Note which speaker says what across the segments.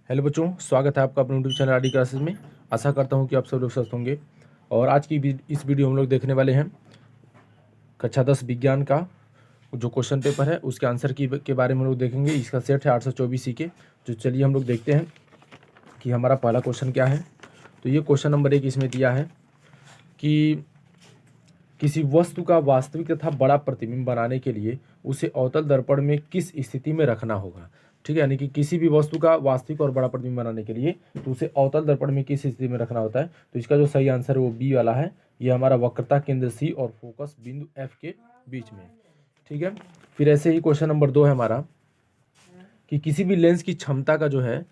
Speaker 1: Hello बच्चों, स्वागत है आपका अपने यूट्यूब चैनल आरडी क्लासेस में। आशा करता हूं कि आप सब लोग स्वस्थ होंगे। और आज की इस वीडियो हम लोग देखने वाले हैं कक्षा 10 विज्ञान का जो क्वेश्चन पेपर है उसके आंसर के बारे में हम लोग देखेंगे। इसका सेट है 824 सी के। जो चलिए हम लोग देखते हैं कि हमारा पहला क्वेश्चन क्या है। तो ये क्वेश्चन नंबर 1 इसमें दिया है कि किसी वस्तु का वास्तविक तथा बड़ा प्रतिबिंब बनाने के लिए उसे अवतल दर्पण में किस स्थिति में रखना होगा। ठीक है, यानी कि किसी भी वस्तु का वास्तविक और बड़ा प्रतिबिंब बनाने के लिए तो उसे अवतल दर्पण में किस स्थिति में रखना होता है। तो इसका जो सही आंसर है वो बी वाला है। ये हमारा वक्रता केंद्र सी और फोकस बिंदु एफ के बीच में। ठीक है, फिर ऐसे ही क्वेश्चन नंबर 2 है हमारा कि किसी भी लेंस की क्षमता का जो है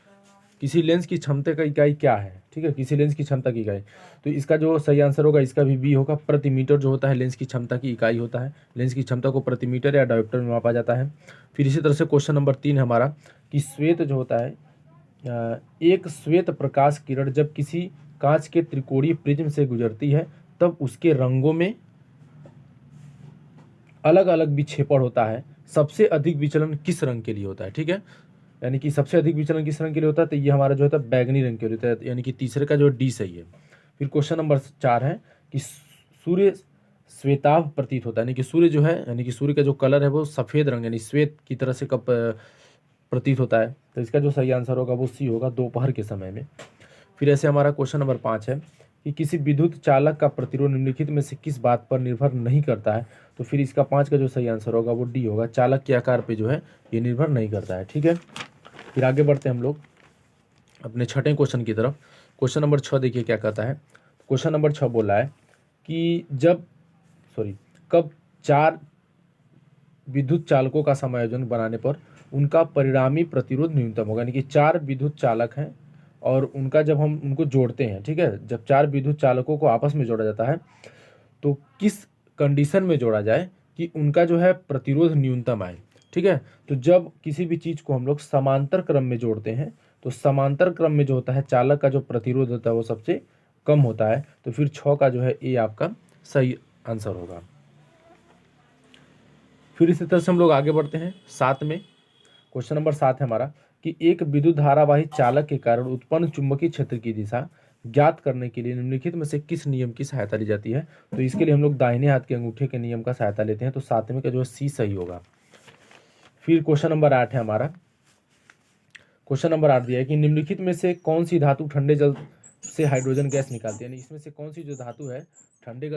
Speaker 1: किसी लेंस की क्षमता का इकाई क्या है। ठीक है, किसी लेंस की क्षमता की इकाई। तो इसका जो सही आंसर होगा इसका भी बी होगा। प्रति मीटर जो होता है लेंस की क्षमता की इकाई होता है। लेंस की क्षमता को प्रति मीटर या डायोप्टर में मापा जाता है। फिर इसी तरह से क्वेश्चन नंबर 3 है हमारा कि श्वेत जो होता है एक श्वेत प्रकाश किरण जब किसी कांच के त्रिकोणीय प्रिज्म से गुजरती है तब उसके रंगों में अलग अलग विक्षेपण होता है। सबसे अधिक विचलन किस रंग के लिए होता है। ठीक है, यानी कि सबसे अधिक विचलन किस रंग के लिए होता है। तो ये हमारा जो होता है बैगनी रंग के लिए होता है, यानी कि तीसरे का जो डी सही है। फिर क्वेश्चन नंबर 4 है कि सूर्य श्वेताभ प्रतीत होता है, यानी कि सूर्य जो है यानी कि सूर्य का जो कलर है वो सफ़ेद रंग यानी श्वेत की तरह से कब प्रतीत होता है। तो इसका जो सही आंसर होगा वो सी होगा, दोपहर के समय में। फिर ऐसे हमारा क्वेश्चन नंबर 5 है कि किसी विद्युत चालक का प्रतिरोध निम्नलिखित में से किस बात पर निर्भर नहीं करता है। तो फिर इसका 5 का जो सही आंसर होगा वो डी होगा, चालक के आकार पे जो है ये निर्भर नहीं करता है। ठीक है, फिर आगे बढ़ते हैं हम लोग अपने छठे क्वेश्चन की तरफ। क्वेश्चन नंबर 6 देखिए क्या कहता है। क्वेश्चन नंबर 6 बोला है कि कब 4 विद्युत चालकों का समायोजन बनाने पर उनका परिणामी प्रतिरोध न्यूनतम होगा। यानी कि 4 विद्युत चालक हैं और उनका जब हम उनको जोड़ते हैं, ठीक है, जब 4 विद्युत चालकों को आपस में जोड़ा जाता है तो किस कंडीशन में जोड़ा जाए कि उनका जो है प्रतिरोध न्यूनतम आए। ठीक है, तो जब किसी भी चीज़ को हम लोग समांतर क्रम में जोड़ते हैं तो समांतर क्रम में जो होता है चालक का जो प्रतिरोध होता है वो सबसे कम होता है। तो फिर 6 का जो है ए आपका सही आंसर होगा। फिर इसी तरह से हम लोग आगे बढ़ते हैं 7 में। क्वेश्चन नंबर 7 है हमारा कि एक विद्युत धारावाही चालक के कारण उत्पन्न चुंबकीय क्षेत्र की दिशा ज्ञात करने के लिए निम्नलिखित में से किस नियम की सहायता ली जाती है। तो इसके लिए हम लोग दाहिने हाथ के अंगूठे के नियम का सहायता लेते हैं। तो 7वें का जो है सी सही होगा। फिर क्वेश्चन नंबर 8 है हमारा। क्वेश्चन नंबर 8 दिया है कि निम्नलिखित में से कौन सी धातु ठंडे जल से हाइड्रोजन गैस निकालती है। यानी इसमें से कौन सी जो धातु है ठंडे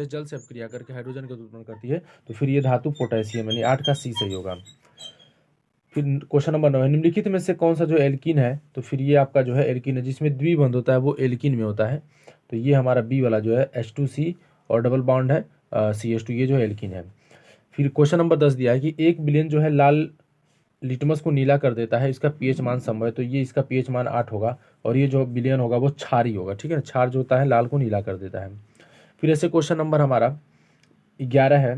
Speaker 1: जल से अपक्रिया करके हाइड्रोजन गैस उत्पन्न करती है। तो फिर ये धातु पोटेशियम, यानी 8 का सी सही होगा। फिर क्वेश्चन नंबर 9 है निम्नलिखित में से कौन सा जो एल्कीन है। तो फिर ये आपका जो है एल्कीन है जिसमें द्विबंध होता है वो एल्कीन में होता है। तो ये हमारा बी वाला जो है H2C और डबल बॉन्ड है CH2, ये जो है एल्कीन है। फिर क्वेश्चन नंबर 10 दिया है कि 1 बिलियन जो है लाल लिटमस को नीला कर देता है, इसका पीएच मान संभव है। तो ये इसका पीएच मान 8 होगा और ये जो बिलियन होगा वो क्षारी होगा। ठीक है, क्षार जो होता है लाल को नीला कर देता है। फिर ऐसे क्वेश्चन नंबर हमारा 11 है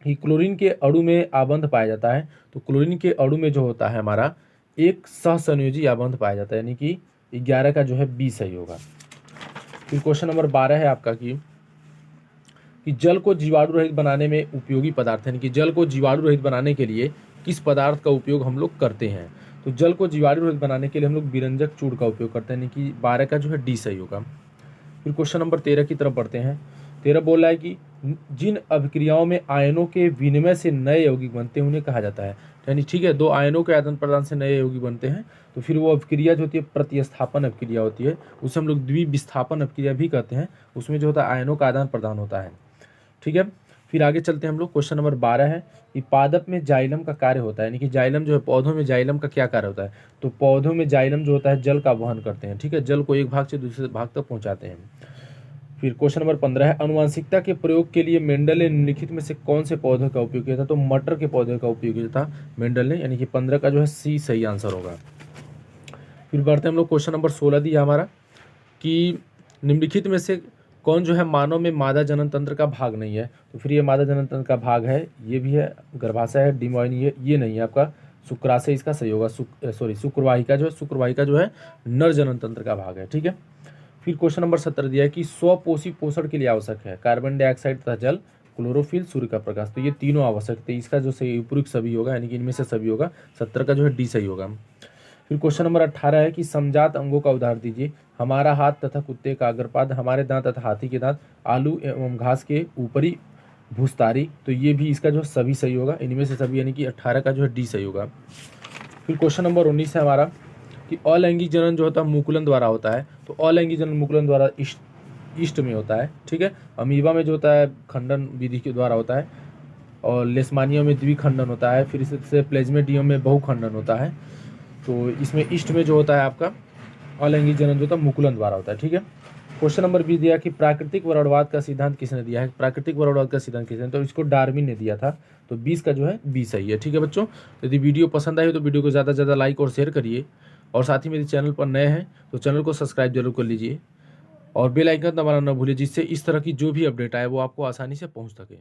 Speaker 1: कि क्लोरीन के अणु में आबंध पाया जाता है। तो क्लोरीन के अणु में जो होता है हमारा एक सहसंयोजी आबंध पाया जाता है, यानी कि 11 का जो है बी सही होगा। फिर क्वेश्चन नंबर 12 है आपका कि जल को जीवाणु रहित बनाने में उपयोगी पदार्थ, यानी कि जल को जीवाणु रहित बनाने के लिए किस पदार्थ का उपयोग हम लोग करते हैं। तो जल को जीवाणु रहित बनाने के लिए हम लोग विरंजक चूर्ण का उपयोग करते हैं, यानी कि 12 का जो है डी सही होगा। फिर क्वेश्चन नंबर 13 की तरफ बढ़ते हैं। 13 बोल रहा है कि जिन अभिक्रियाओं में आयनों के विनिमय से नए यौगिक बनते हैं उन्हें कहा जाता है। यानी ठीक है, 2 आयनों के आदान प्रदान से नए यौगिक बनते हैं तो फिर वो अभिक्रिया जो होती है प्रतिस्थापन अभिक्रिया होती है, उसे हम लोग द्विविस्थापन अभिक्रिया भी कहते हैं। उसमें जो होता है आयनों का आदान प्रदान होता है। ठीक है, फिर आगे चलते हैं हम लोग। क्वेश्चन नंबर 12 है कि पादप में जाइलम का कार्य होता है, यानी कि जाइलम जो है पौधों में जाइलम का क्या कार्य होता है। तो पौधों में जाइलम जो होता है जल का वहन करते हैं। ठीक है, जल को एक भाग से दूसरे भाग तक पहुंचाते हैं। फिर क्वेश्चन नंबर 15 है अनुवांशिकता के प्रयोग के लिए मेंडल ने निम्नलिखित में से कौन से पौधे का उपयोग किया था। तो मटर के पौधे का उपयोग किया था मेंडल ने, यानी कि 15 का जो है सी सही आंसर होगा। फिर बढ़ते हैं हम लोग क्वेश्चन नंबर 16 दिया हमारा कि निम्नलिखित में से कौन जो है मानव में मादा जनन तंत्र का भाग नहीं है। तो फिर ये मादा जनन तंत्र का भाग है, ये भी है, गर्भाशय है, डिमोइन ये नहीं है आपका, शुक्राशय इसका सही होगा। शुक्रवाहिका जो है नर जनन तंत्र का भाग है। ठीक है, फिर क्वेश्चन नंबर 17 दिया है कि स्वपोषी पोषण के लिए आवश्यक है कार्बन डाइऑक्साइड तथा जल, क्लोरोफिल, सूर्य का प्रकाश। तो ये तीनों आवश्यक थे, इसका जो सही उपयुक्त सभी होगा, यानी कि इनमें से सभी होगा। 17 का जो है डी सही होगा। फिर क्वेश्चन नंबर 18 है कि समजात अंगों का उदाहरण दीजिए। हमारा हाथ तथा कुत्ते का अग्रपाद, हमारे दांत तथा हाथी के दांत, आलू एवं घास के ऊपरी भूस्तारी। तो ये भी इसका जो सभी सही होगा, इनमें से सभी, यानी कि 18 का जो है डी सही होगा। फिर क्वेश्चन नंबर 19 है हमारा कि अलैंगिक जनन जो होता है मुकुलन द्वारा होता है। तो अलैंगिक जनन मुकुलन द्वारा ईस्ट में होता है, ठीक है। अमीबा में जो होता है खंडन विधि के द्वारा होता है, और लेशमानिया में द्विखंडन होता है, फिर इससे प्लेज्मेडियम में बहुखंडन होता है। तो इसमें ईस्ट में जो होता है आपका अलैंगिक जनन जो होता है मुकुलन द्वारा होता है, ठीक है। क्वेश्चन नंबर 20 दिया कि प्राकृतिक वराणवाद का सिद्धांत किसने दिया है। प्राकृतिक वराणवाद का सिद्धांत किसने, तो इसको डार्विन ने दिया था। तो 20 का जो है बी सही है, ठीक है बच्चों। यदि वीडियो पसंद आई हो तो वीडियो को ज़्यादा से ज़्यादा लाइक और शेयर करिए, और साथ ही मेरे चैनल पर नए हैं तो चैनल को सब्सक्राइब जरूर कर लीजिए, और बेल आइकन दबाना न भूलिए, जिससे इस तरह की जो भी अपडेट आए वो आपको आसानी से पहुंच सके।